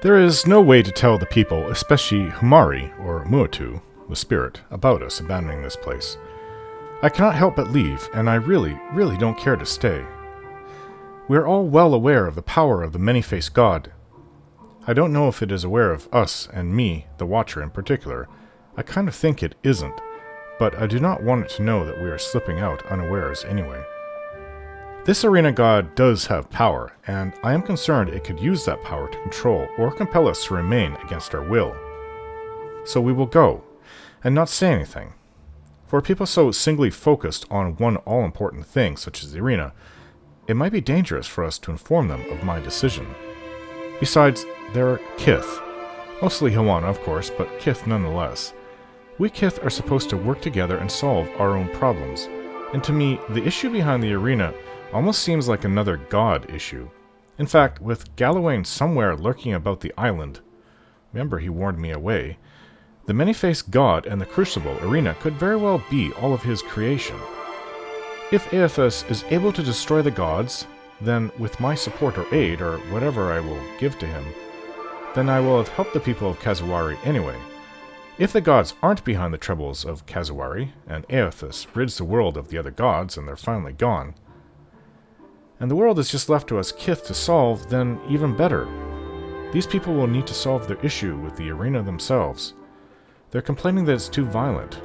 There is no way to tell the people, especially Humari or Muatu, the spirit, about us abandoning this place. I cannot help but leave, and I really don't care to stay. We are all well aware of the power of the many-faced god. I don't know if it is aware of us and me, the Watcher in particular. I kind of think it isn't, but I do not want it to know that we are slipping out unawares anyway. This arena god does have power, and I am concerned it could use that power to control or compel us to remain against our will. So we will go, and not say anything. For people so singly focused on one all-important thing, such as the arena, it might be dangerous for us to inform them of my decision. Besides, there are Kith. Mostly Hawana, of course, but Kith nonetheless. We Kith are supposed to work together and solve our own problems. And to me, the issue behind the arena almost seems like another god issue. In fact, with Gallowayne somewhere lurking about the island, remember he warned me away, the many-faced god and the Crucible arena could very well be all of his creation. If Aethys is able to destroy the gods, then with my support or aid, or whatever I will give to him, then I will have helped the people of Kazuwari anyway. If the gods aren't behind the troubles of Kazuwari, and Aethys rids the world of the other gods and they're finally gone, and the world is just left to us Kith to solve, then even better. These people will need to solve their issue with the arena themselves. They're complaining that it's too violent.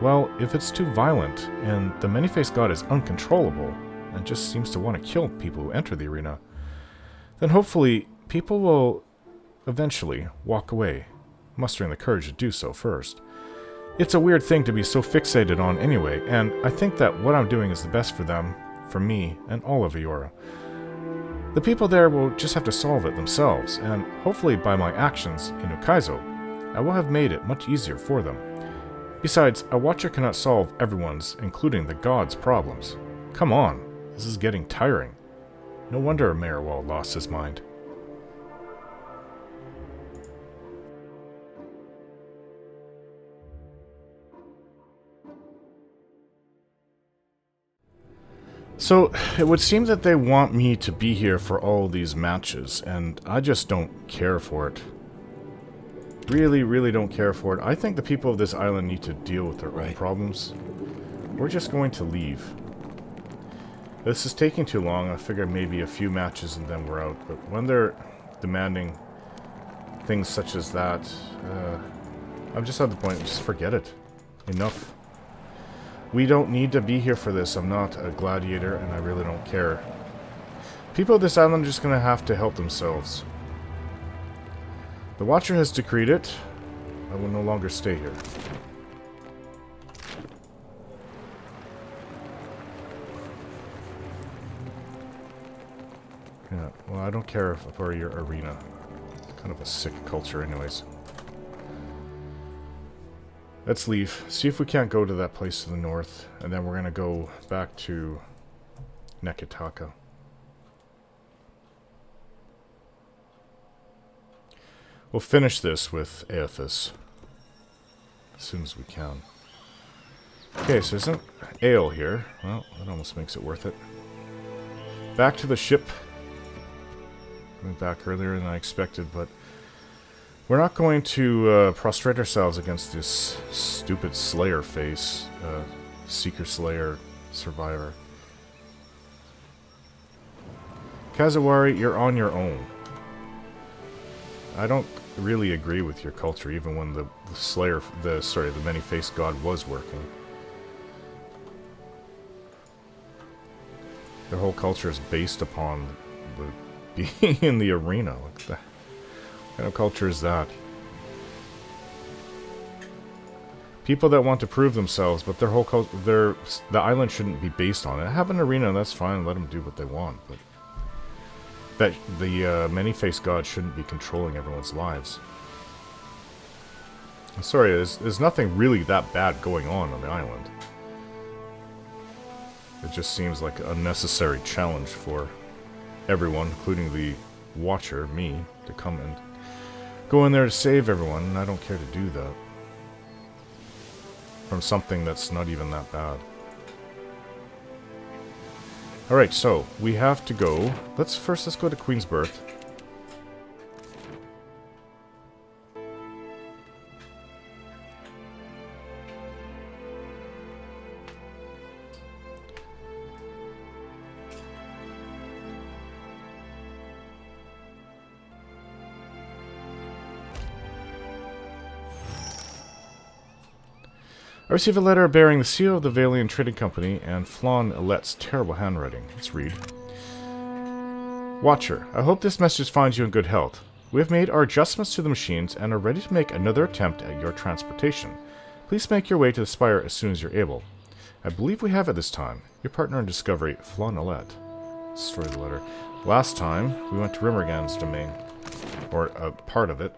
Well, if it's too violent, and the many-faced god is uncontrollable, and just seems to want to kill people who enter the arena, then hopefully people will eventually walk away, mustering the courage to do so first. It's a weird thing to be so fixated on anyway, and I think that what I'm doing is the best for them, for me, and all of Eora. The people there will just have to solve it themselves, and hopefully by my actions in Ukaizo, I will have made it much easier for them. Besides, a Watcher cannot solve everyone's, including the gods' problems. Come on, this is getting tiring. No wonder Merriwald lost his mind. So, it would seem that they want me to be here for all these matches, and I just don't care for it. Really don't care for it. I think the people of this island need to deal with their own problems. We're just going to leave. This is taking too long. I figured maybe a few matches and then we're out, but when they're demanding things such as that, I'm just at the point, just forget it. Enough. We don't need to be here for this. I'm not a gladiator, and I really don't care. People of this island are just going to have to help themselves. The Watcher has decreed it. I will no longer stay here. Yeah, well, I don't care for your arena. It's kind of a sick culture anyways. Let's leave. See if we can't go to that place to the north, and then we're going to go back to Nekitaka. We'll finish this with Aethys as soon as we can. Okay, so there's some ale here. Well, that almost makes it worth it. Back to the ship. Went back earlier than I expected, but we're not going to prostrate ourselves against this stupid Slayer face. Seeker Slayer survivor. Kazuwari, you're on your own. I don't really agree with your culture, even when the many-faced god was working. Their whole culture is based upon being in the arena. Like that. What kind of culture is that? People that want to prove themselves, but their whole culture, the island shouldn't be based on it. Have an arena, that's fine. Let them do what they want, but that the many-faced god shouldn't be controlling everyone's lives. I'm sorry, there's nothing really that bad going on the island. It just seems like an unnecessary challenge for everyone, including the Watcher, me, to come and go in there to save everyone, and I don't care to do that. From something that's not even that bad. Alright, so, we have to go. Let's go to Queen's Birth. I received a letter bearing the seal of the Valian Trading Company and Flawn Elette's terrible handwriting. Let's read. Watcher, I hope this message finds you in good health. We have made our adjustments to the machines and are ready to make another attempt at your transportation. Please make your way to the Spire as soon as you're able. I believe we have it this time. Your partner in discovery, Flawn Elette. Destroy the letter. Last time, we went to Rimmergan's domain. Or a part of it.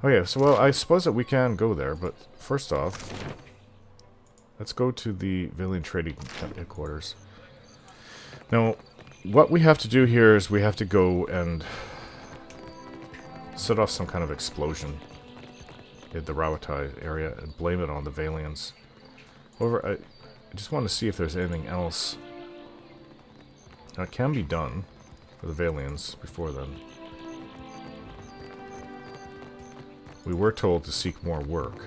Oh yeah, so well, I suppose that we can go there, but first off, let's go to the Valian Trading Headquarters. Now, what we have to do here is we have to go and set off some kind of explosion in the Rawatai area and blame it on the Valians. However, I just want to see if there's anything else that can be done for the Valians before then. We were told to seek more work.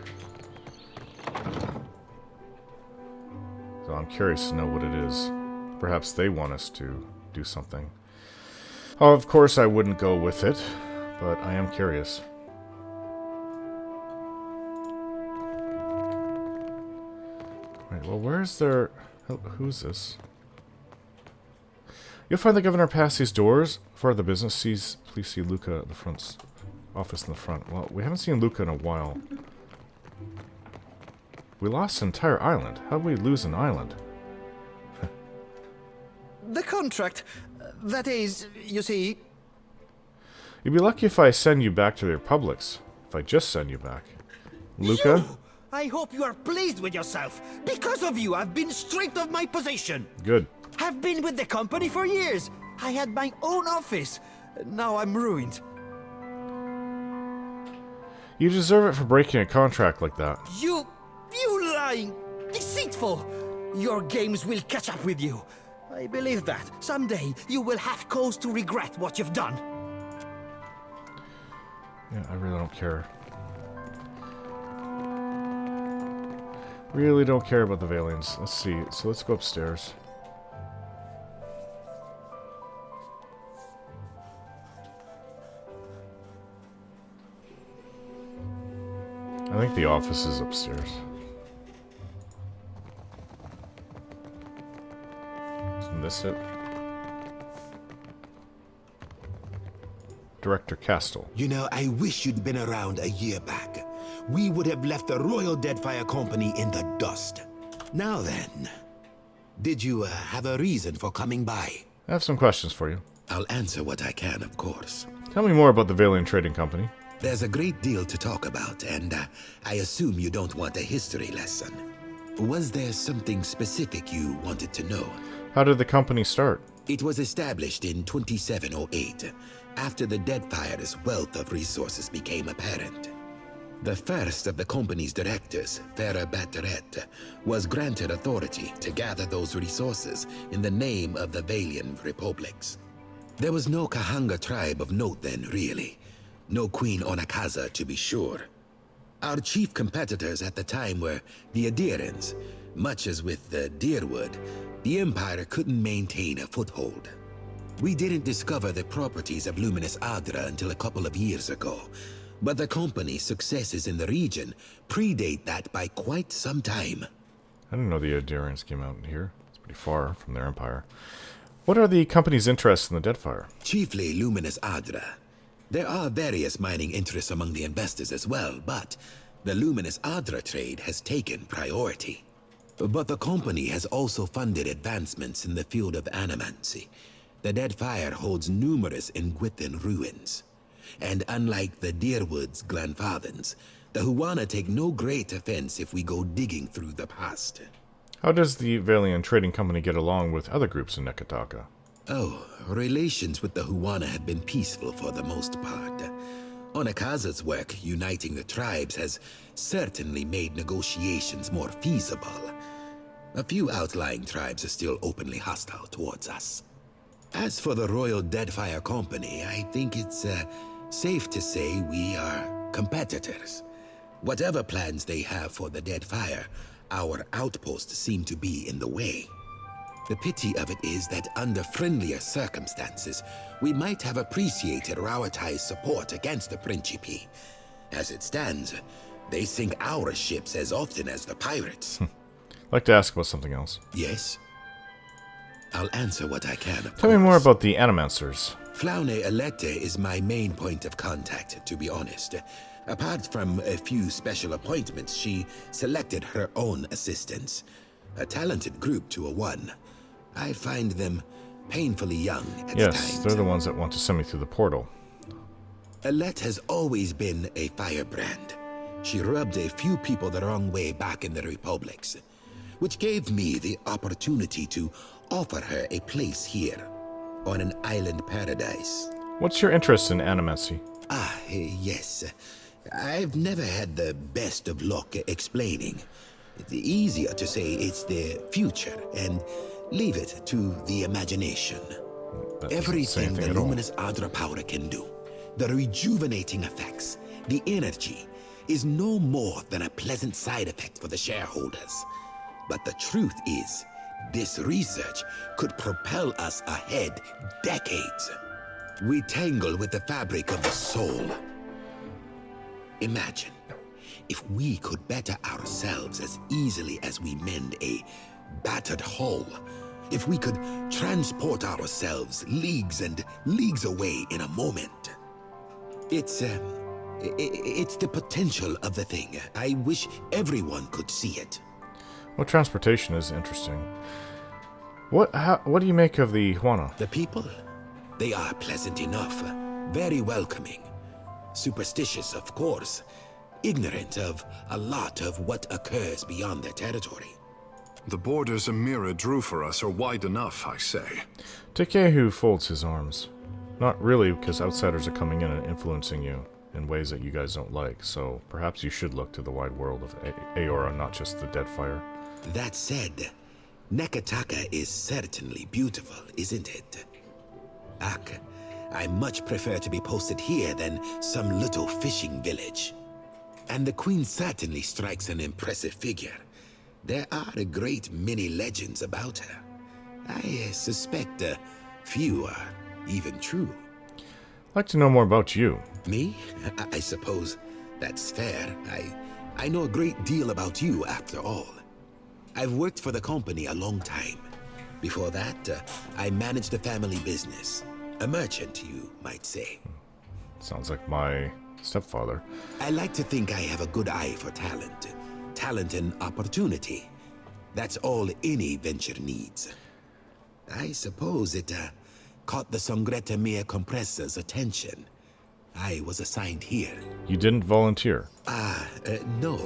So I'm curious to know what it is. Perhaps they want us to do something. Oh, of course I wouldn't go with it, but I am curious. Right, well, where's their... Who's this? You'll find the governor past these doors. For the business, please see Luca at the front office in the front. Well, we haven't seen Luca in a while. We lost an entire island. How did we lose an island? The contract. That is, you see... You'd be lucky if I send you back to the Republics. If I just send you back. Luca? You! I hope you are pleased with yourself. Because of you, I've been stripped of my position. Good. I've been with the company for years. I had my own office. Now I'm ruined. You deserve it for breaking a contract like that. You lying, deceitful. Your games will catch up with you. I believe that. Someday, you will have cause to regret what you've done. Yeah, I really don't care. Really don't care about the Valians. Let's see. So let's go upstairs. I think the office is upstairs. Isn't this it? Director Castle. You know, I wish you'd been around a year back. We would have left the Royal Deadfire Company in the dust. Now then, did you have a reason for coming by? I have some questions for you. I'll answer what I can, of course. Tell me more about the Valian Trading Company. There's a great deal to talk about, and I assume you don't want a history lesson. Was there something specific you wanted to know? How did the company start? It was established in 2708, after the Deadfire's wealth of resources became apparent. The first of the company's directors, Farah Batteret, was granted authority to gather those resources in the name of the Valian Republics. There was no Kahanga tribe of note then, really. No Queen Onakaza, to be sure. Our chief competitors at the time were the Adirans. Much as with the Deerwood, the Empire couldn't maintain a foothold. We didn't discover the properties of Luminous Adra until a couple of years ago, but the company's successes in the region predate that by quite some time. I didn't know the Adirans came out here. It's pretty far from their empire. What are the company's interests in the Deadfire? Chiefly Luminous Adra. There are various mining interests among the investors as well, but the Luminous Adra trade has taken priority. But the company has also funded advancements in the field of animancy. The Deadfire holds numerous Nguithan ruins. And unlike the Deerwood's Glenfathens, the Huana take no great offense if we go digging through the past. How does the Valian Trading Company get along with other groups in Nekataka? Oh, relations with the Huana have been peaceful for the most part. Onakaza's work uniting the tribes has certainly made negotiations more feasible. A few outlying tribes are still openly hostile towards us. As for the Royal Deadfire Company, I think it's safe to say we are competitors. Whatever plans they have for the Deadfire, our outposts seem to be in the way. The pity of it is that under friendlier circumstances, we might have appreciated Rawatai's support against the Principe. As it stands, They sink our ships as often as the pirates. I'd like to ask about something else. Yes? I'll answer what I can, of Tell me more course. about the Animancers. Flaune Alette is my main point of contact, to be honest. Apart from a few special appointments, she selected her own assistants. A talented group to a one. I find them painfully young at Yes, times. they're the ones that want to send me through the portal. Alette has always been a firebrand. She rubbed a few people the wrong way back in the Republics, which gave me the opportunity to offer her a place here, on an island paradise. What's your interest in animancy? Yes. I've never had the best of luck explaining. It's easier to say it's the future and leave it to the imagination. That doesn't say Everything anything the at all. luminous Adra powder can do, the rejuvenating effects, the energy, is no more than a pleasant side effect for the shareholders. But the truth is, this research could propel us ahead decades. We tangle with the fabric of the soul. Imagine, if we could better ourselves as easily as we mend a battered hull, if we could transport ourselves leagues and leagues away in a moment. It's the potential of the thing. I wish everyone could see it. Well, transportation is interesting. What do you make of the Juana? The people, they are pleasant enough, very welcoming. Superstitious, of course, ignorant of a lot of what occurs beyond their territory. The borders Amira drew for us are wide enough, I say. Tekehu folds his arms. Not really, because outsiders are coming in and influencing you in ways that you guys don't like, so perhaps you should look to the wide world of Aora, not just the Deadfire. That said, Nekataka is certainly beautiful, isn't it? Ak, I much prefer to be posted here than some little fishing village. And the Queen certainly strikes an impressive figure. There are a great many legends about her. I suspect a few are even true. I'd like to know more about you. Me? I suppose that's fair. I know a great deal about you, after all. I've worked for the company a long time. Before that, I managed a family business. A merchant, you might say. Sounds like my stepfather. I like to think I have a good eye for talent. Talent and opportunity. That's all any venture needs. I suppose it caught the Songreta Mia Compressor's attention. I was assigned here. You didn't volunteer. No.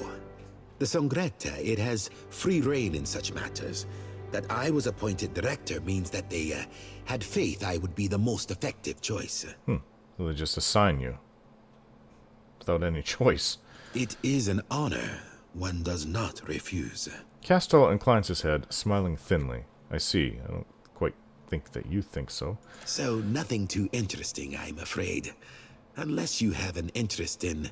The Songreta, it has free reign in such matters. That I was appointed director means that they had faith I would be the most effective choice. So they just assign you. Without any choice. It is an honor one does not refuse. Castel inclines his head, smiling thinly. I see. I don't quite think that you think so. So nothing too interesting, I'm afraid. Unless you have an interest in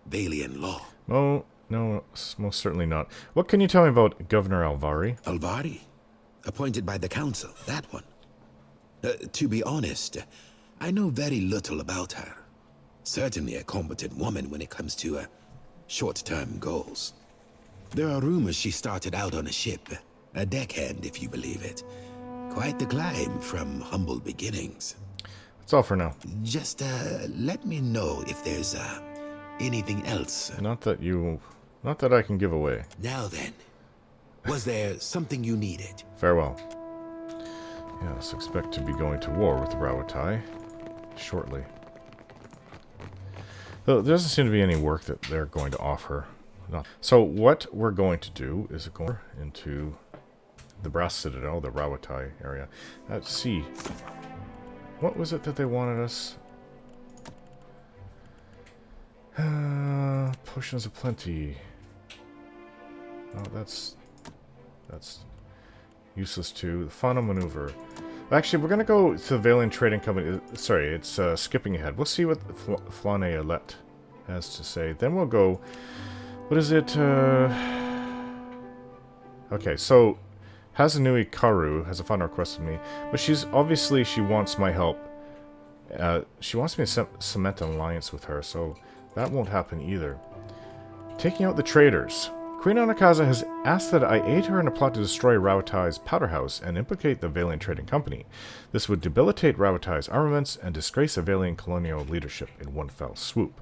Valian law. Oh, no, most certainly not. What can you tell me about Governor Alvari? Alvari? Appointed by the council, that one. To be honest, I know very little about her. Certainly a competent woman when it comes to short-term goals. There are rumors she started out on a ship, a deckhand if you believe it. Quite the climb from humble beginnings. That's all for now. Just let me know if there's anything else. Not that I can give away. Now then, was there something you needed? Farewell. Yes, expect to be going to war with Rawatai shortly. Though there doesn't seem to be any work that they're going to offer. No. So what we're going to do is go into the Brass Citadel, the Rawatai area. Let's see. What was it that they wanted us? Potions of plenty. Oh, that's useless too. The final maneuver. Actually, we're gonna go to the Valiant Trading Company. Sorry, it's skipping ahead. We'll see what Flaune Alette has to say. Then we'll go. What is it? Okay, so Hazanui Karu has a final request of me, but she wants my help. She wants me to cement an alliance with her, so that won't happen either. Taking out the traitors. Queen Anakaza has asked that I aid her in a plot to destroy Rawatai's powder house and implicate the Valiant Trading Company. This would debilitate Rawatai's armaments and disgrace Valiant colonial leadership in one fell swoop.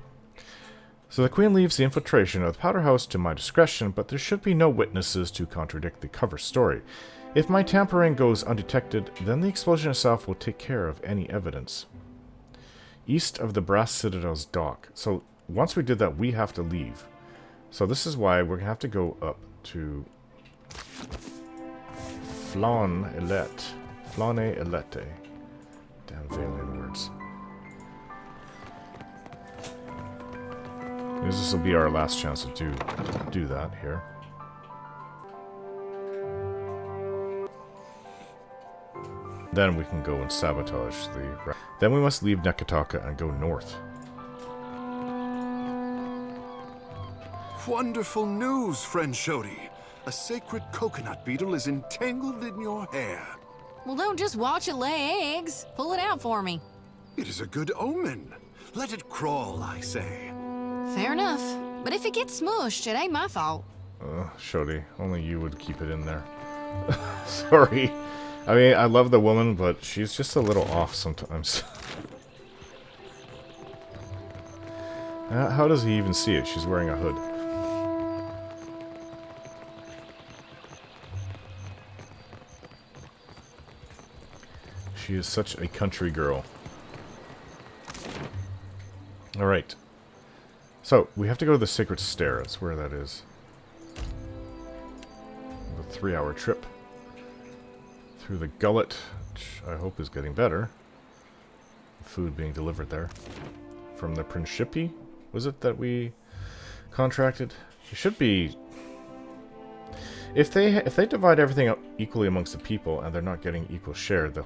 So the Queen leaves the infiltration of the powder house to my discretion, but there should be no witnesses to contradict the cover story. If my tampering goes undetected, then the explosion itself will take care of any evidence. East of the Brass Citadel's dock. So once we did that, we have to leave. So this is why we're going to have to go up to Flane-Elette. Flane-Elette. Damn Valiant words. This will be our last chance to do that here. Then we can go and sabotage the... Then we must leave Nekataka and go north. Wonderful news, friend Shodi. A sacred coconut beetle is entangled in your hair. Well, don't just watch it lay eggs. Pull it out for me. It is a good omen. Let it crawl, I say. Fair enough. But if it gets smushed, it ain't my fault. Shodi, only you would keep it in there. Sorry. I mean, I love the woman, but she's just a little off sometimes. How does he even see it? She's wearing a hood. She is such a country girl. Alright. So, we have to go to the Sacred Stair. That's where that is. A 3-hour trip. Through the gullet, which I hope is getting better. Food being delivered there. From the Principi, was it that we contracted? It should be... If they divide everything up equally amongst the people and they're not getting equal share, the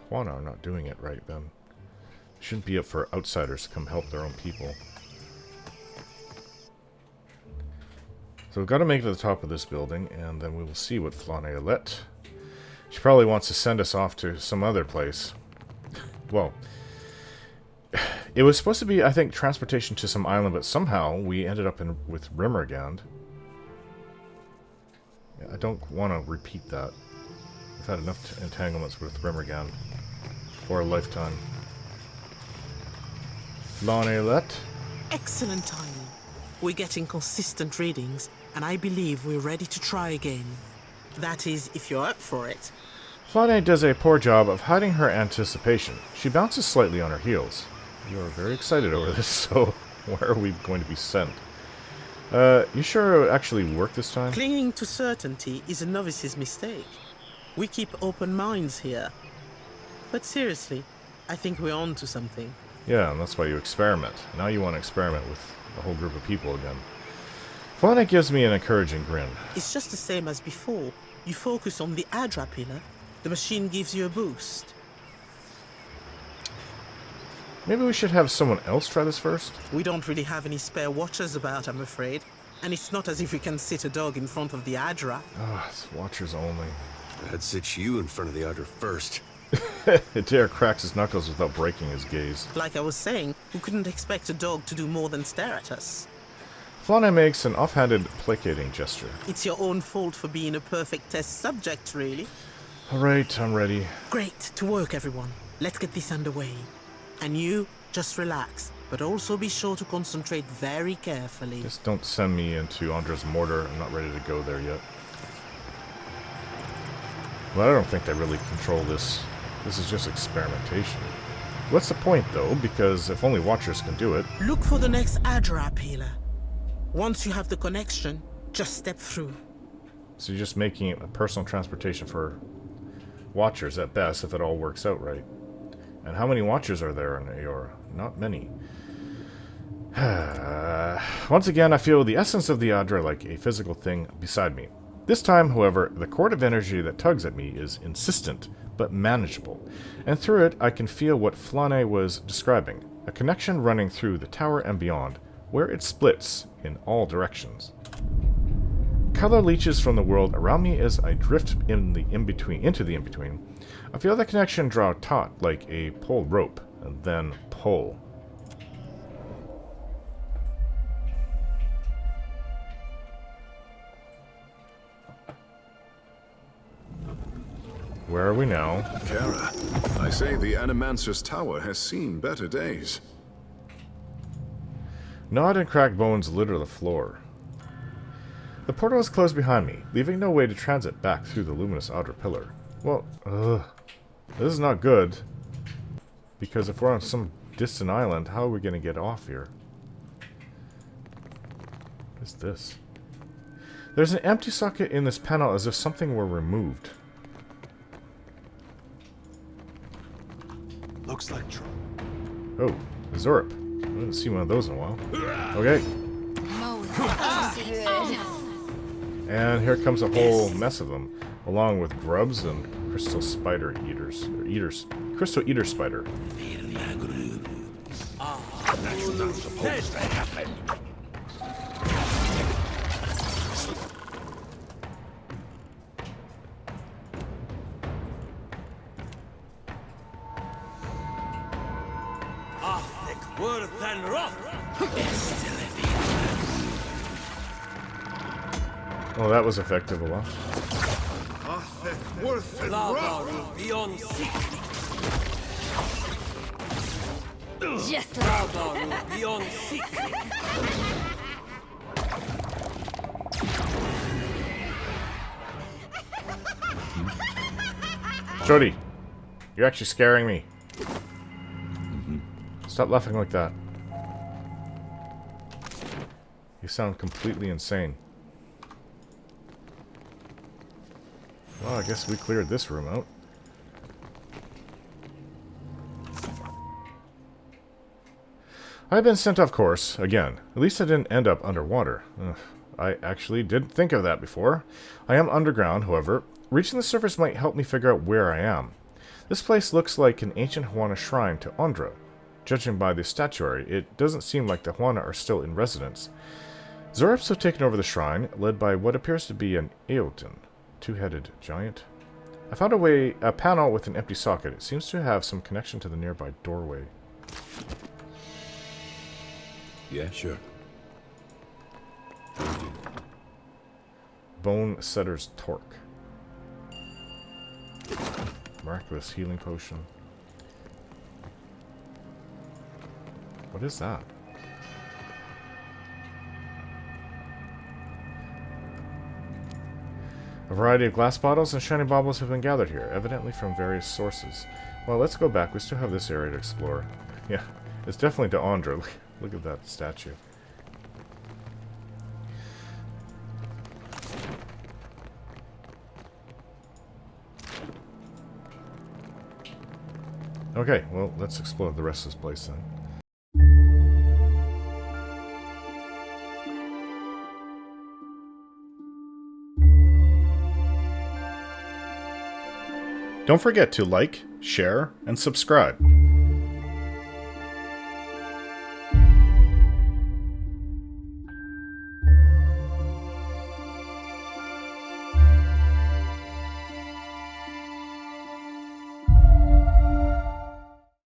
Huana are not doing it right then. It shouldn't be up for outsiders to come help their own people. So we've got to make it to the top of this building, and then we will see what Flane-Elette... She probably wants to send us off to some other place. Well, it was supposed to be, I think, transportation to some island, but somehow we ended up with Rimmergand. I don't want to repeat that. We've had enough entanglements with Rimmergand for a lifetime. Flane-Elette? Excellent timing. We're getting consistent readings, and I believe we're ready to try again. That is, if you're up for it. Flane does a poor job of hiding her anticipation. She bounces slightly on her heels. You are very excited over this, so where are we going to be sent? You sure it actually worked this time? Clinging to certainty is a novice's mistake. We keep open minds here. But seriously, I think we're on to something. Yeah, and that's why you experiment. Now you want to experiment with a whole group of people again. Flane gives me an encouraging grin. It's just the same as before. You focus on the Adra pillar, the machine gives you a boost. Maybe we should have someone else try this first? We don't really have any spare watchers about, I'm afraid. And it's not as if we can sit a dog in front of the Adra. Ah, it's watchers only. I'd sit you in front of the Adra first. Adair cracks his knuckles without breaking his gaze. Like I was saying, we couldn't expect a dog to do more than stare at us. Flane makes an offhanded, placating gesture. It's your own fault for being a perfect test subject, really. Alright, I'm ready. Great, to work everyone. Let's get this underway. And you, just relax, but also be sure to concentrate very carefully. Just don't send me into Andra's mortar. I'm not ready to go there yet. Well, I don't think they really control this. This is just experimentation. What's the point, though? Because if only watchers can do it... Look for the next Adra pillar. Once you have the connection, just step through. So you're just making it a personal transportation for watchers at best, if it all works out right. And how many watchers are there in Aora? Not many. Once again, I feel the essence of the Adra like a physical thing beside me. This time, however, the cord of energy that tugs at me is insistent, but manageable. And through it, I can feel what Flane was describing. A connection running through the tower and beyond, where it splits in all directions. Color leeches from the world around me as I drift into the in-between. I feel the connection draw taut like a pulled rope, and then pull. where are we now? Kara, I say the Animancers Tower has seen better days. Gnawed and cracked bones litter the floor. The portal is closed behind me, leaving no way to transit back through the luminous outer pillar. Well, this is not good. Because if we're on some distant island, how are we going to get off here? What is this? There's an empty socket in this panel as if something were removed. Looks like trouble. Oh, a Zorp. I haven't seen one of those in a while. Okay. And here comes a whole mess of them, along with grubs and crystal spider eaters. Crystal eater spider. That's not supposed to happen. Worth and rough. Oh, that was effective a lot. Worth and rough. Beyond seek. Just like Beyond seek. Jody, you're actually scaring me. Stop laughing like that. You sound completely insane. Well, I guess we cleared this room out. I've been sent off course, again. At least I didn't end up underwater. Ugh, I actually didn't think of that before. I am underground, however. Reaching the surface might help me figure out where I am. This place looks like an ancient Huana shrine to Andra. Judging by the statuary, it doesn't seem like the Huana are still in residence. Zorps have taken over the shrine, led by what appears to be an Eoten, two-headed giant. I found a panel with an empty socket. It seems to have some connection to the nearby doorway. Yeah, sure. Bone Setter's Torque. Miraculous healing potion. What is that? A variety of glass bottles and shiny baubles have been gathered here, evidently from various sources. Well, let's go back. We still have this area to explore. Yeah, it's definitely to Andra. Look at that statue. Okay, well, let's explore the rest of this place then. Don't forget to like, share, and subscribe.